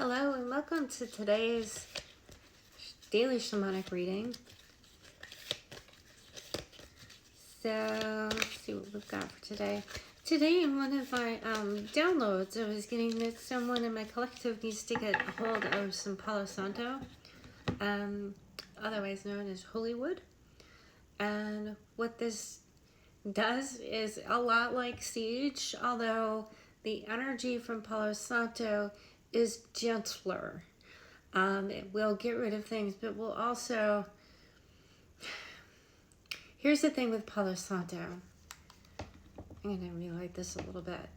Hello and welcome to today's daily shamanic reading. So let's see what we've got for today. Today in one of my downloads, I was getting that someone in my collective needs to get a hold of some Palo Santo, otherwise known as holy wood. And what this does is a lot like sage, although the energy from Palo Santo is gentler. It will get rid of things, but will also... Here's the thing with Palo Santo. I'm going to relight this a little bit.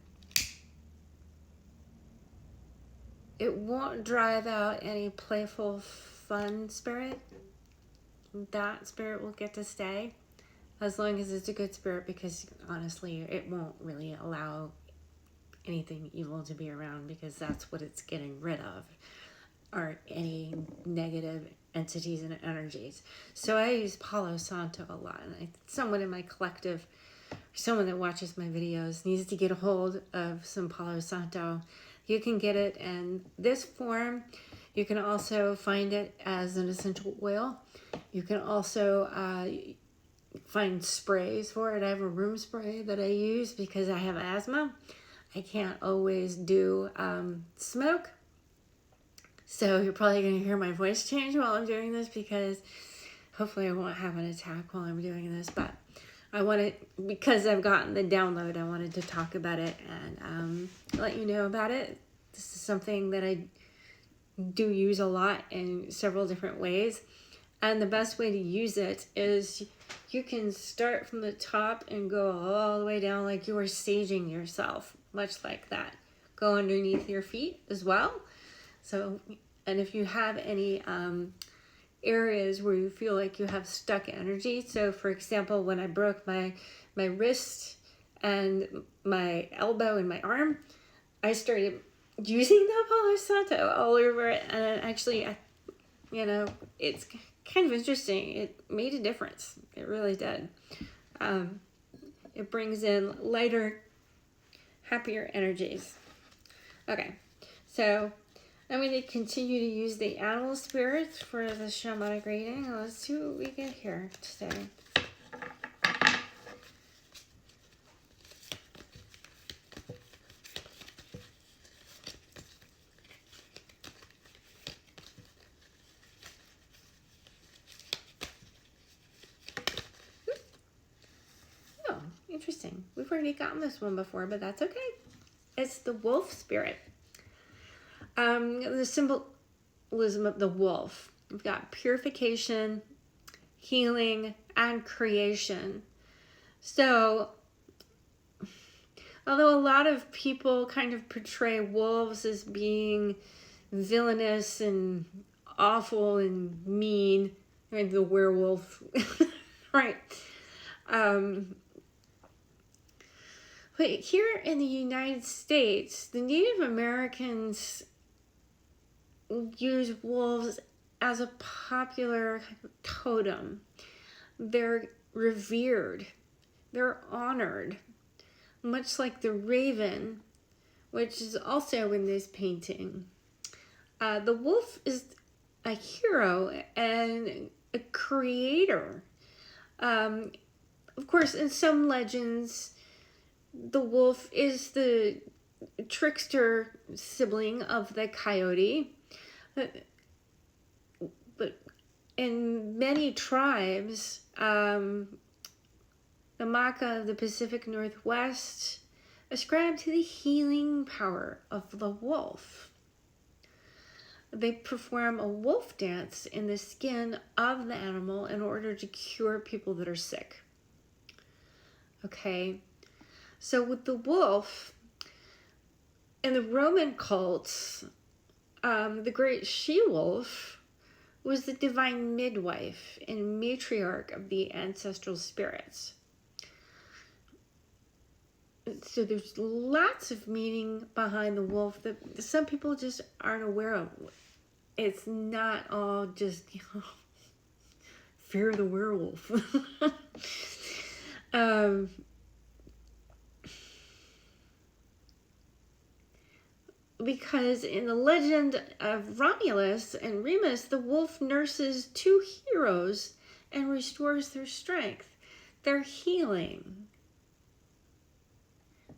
It won't drive out any playful, fun spirit. That spirit will get to stay as long as it's a good spirit, because honestly, it won't really allow anything evil to be around, because that's what it's getting rid of, are any negative entities and energies. So I use Palo Santo a lot, and someone in my collective, someone that watches my videos, needs to get a hold of some Palo Santo. You can get it in this form. You can also find it as an essential oil. You can also find sprays for it. I have a room spray that I use because I have asthma. I can't always do smoke. So you're probably going to hear my voice change while I'm doing this, because hopefully I won't have an attack while I'm doing this. But I wanted, because I've gotten the download, I wanted to talk about it and let you know about it. This is something that I do use a lot in several different ways. And the best way to use it is you can start from the top and go all the way down like you are saging yourself, much like that. Go underneath your feet as well. So, and if you have any areas where you feel like you have stuck energy, so for example, when I broke my wrist and my elbow and my arm, I started using the Palo Santo all over it, and actually, it's kind of interesting. It made a difference. It really did. It brings in lighter, happier energies. Okay, so I'm going to continue to use the animal spirits for the shamanic reading. Let's see what we get here today. Oh, interesting. We've already gotten this one before, but that's okay. It's the wolf spirit. The symbolism of the wolf. We've got purification, healing, and creation. So, although a lot of people kind of portray wolves as being villainous and awful and mean, like the werewolf, right? But here in the United States, the Native Americans use wolves as a popular totem. They're revered. They're honored. Much like the raven, which is also in this painting. The wolf is a hero and a creator. Of course, in some legends, the wolf is the trickster sibling of the coyote. But in many tribes, the Maka of the Pacific Northwest ascribe to the healing power of the wolf. They perform a wolf dance in the skin of the animal in order to cure people that are sick. Okay, so with the wolf, in the Roman cults, the great she-wolf was the divine midwife and matriarch of the ancestral spirits. So there's lots of meaning behind the wolf that some people just aren't aware of. It's not all just, fear of the werewolf. because in the legend of Romulus and Remus, the wolf nurses two heroes and restores their strength. They're healing.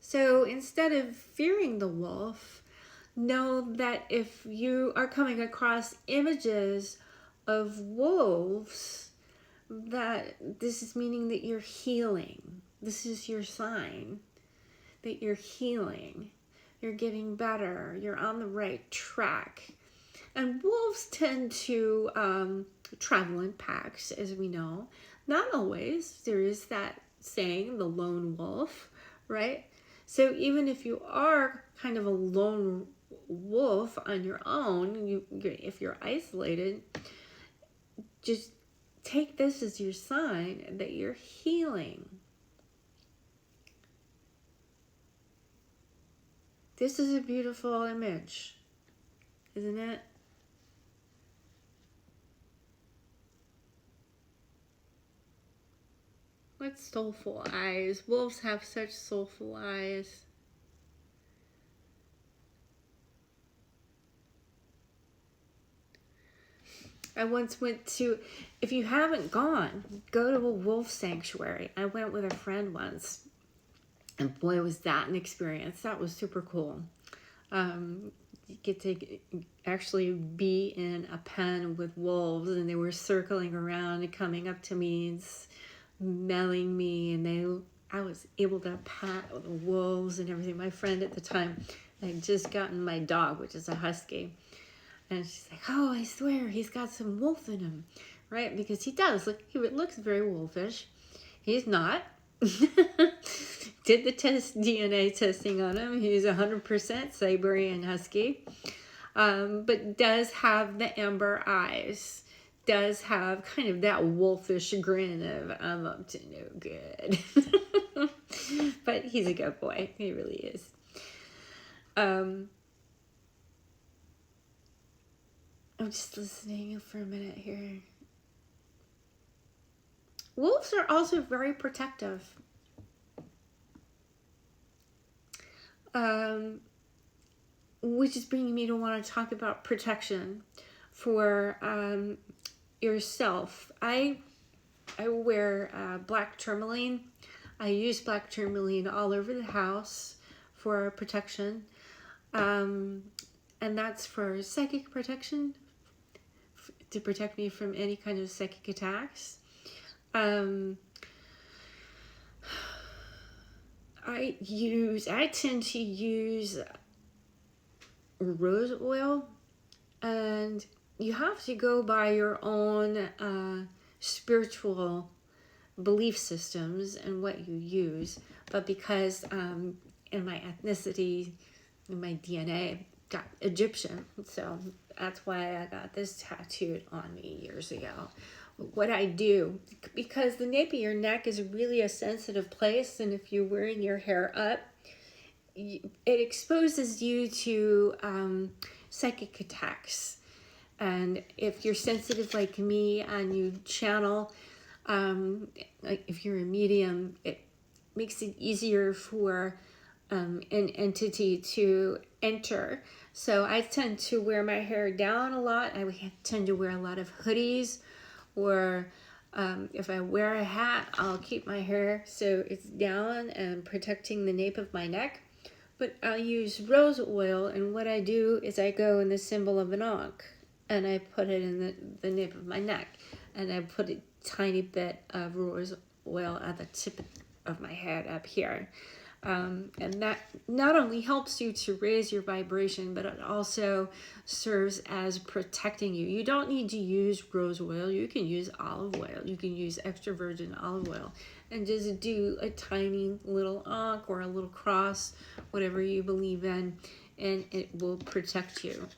So instead of fearing the wolf, know that if you are coming across images of wolves, that this is meaning that you're healing. This is your sign that you're healing. You're getting better. You're on the right track. And wolves tend to travel in packs, as we know. Not always. There is that saying, the lone wolf, right? So even if you are kind of a lone wolf on your own, if you're isolated, just take this as your sign that you're healing. This is a beautiful image, isn't it? What soulful eyes. Wolves have such soulful eyes. I once went to, if you haven't gone, go to a wolf sanctuary. I went with a friend once, and boy, was that an experience. That was super cool. You get to actually be in a pen with wolves, and they were circling around and coming up to me and smelling me, and I was able to pat the wolves and everything. My friend at the time had just gotten my dog, which is a husky. And she's like, oh, I swear he's got some wolf in him, right? Because he does. Look, he looks very wolfish. He's not. Did the DNA testing on him. He's 100% Siberian Husky. But does have the amber eyes. Does have kind of that wolfish grin of, I'm up to no good. But he's a good boy. He really is. I'm just listening for a minute here. Wolves are also very protective. Which is bringing me to want to talk about protection for yourself. I wear black tourmaline. I use black tourmaline all over the house for protection. And that's for psychic protection, to protect me from any kind of psychic attacks. I tend to use rose oil, and you have to go by your own spiritual belief systems and what you use. But because in my ethnicity, in my DNA, got Egyptian, so that's why I got this tattooed on me years ago. What I do, because the nape of your neck is really a sensitive place, and if you're wearing your hair up, it exposes you to psychic attacks. And if you're sensitive like me and you channel, like if you're a medium, it makes it easier for an entity to enter. So I tend to wear my hair down a lot. I tend to wear a lot of hoodies, or if I wear a hat, I'll keep my hair so it's down and protecting the nape of my neck. But I'll use rose oil, and what I do is I go in the symbol of an ankh, and I put it in the nape of my neck, and I put a tiny bit of rose oil at the tip of my head up here. And that not only helps you to raise your vibration, but it also serves as protecting you. You don't need to use rose oil. You can use olive oil. You can use extra virgin olive oil and just do a tiny little ankh or a little cross, whatever you believe in, and it will protect you.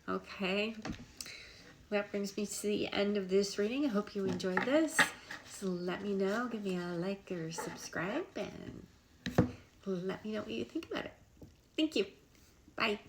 Okay? That brings me to the end of this reading. I hope you enjoyed this. So let me know. Give me a like or subscribe, and let me know what you think about it. Thank you. Bye.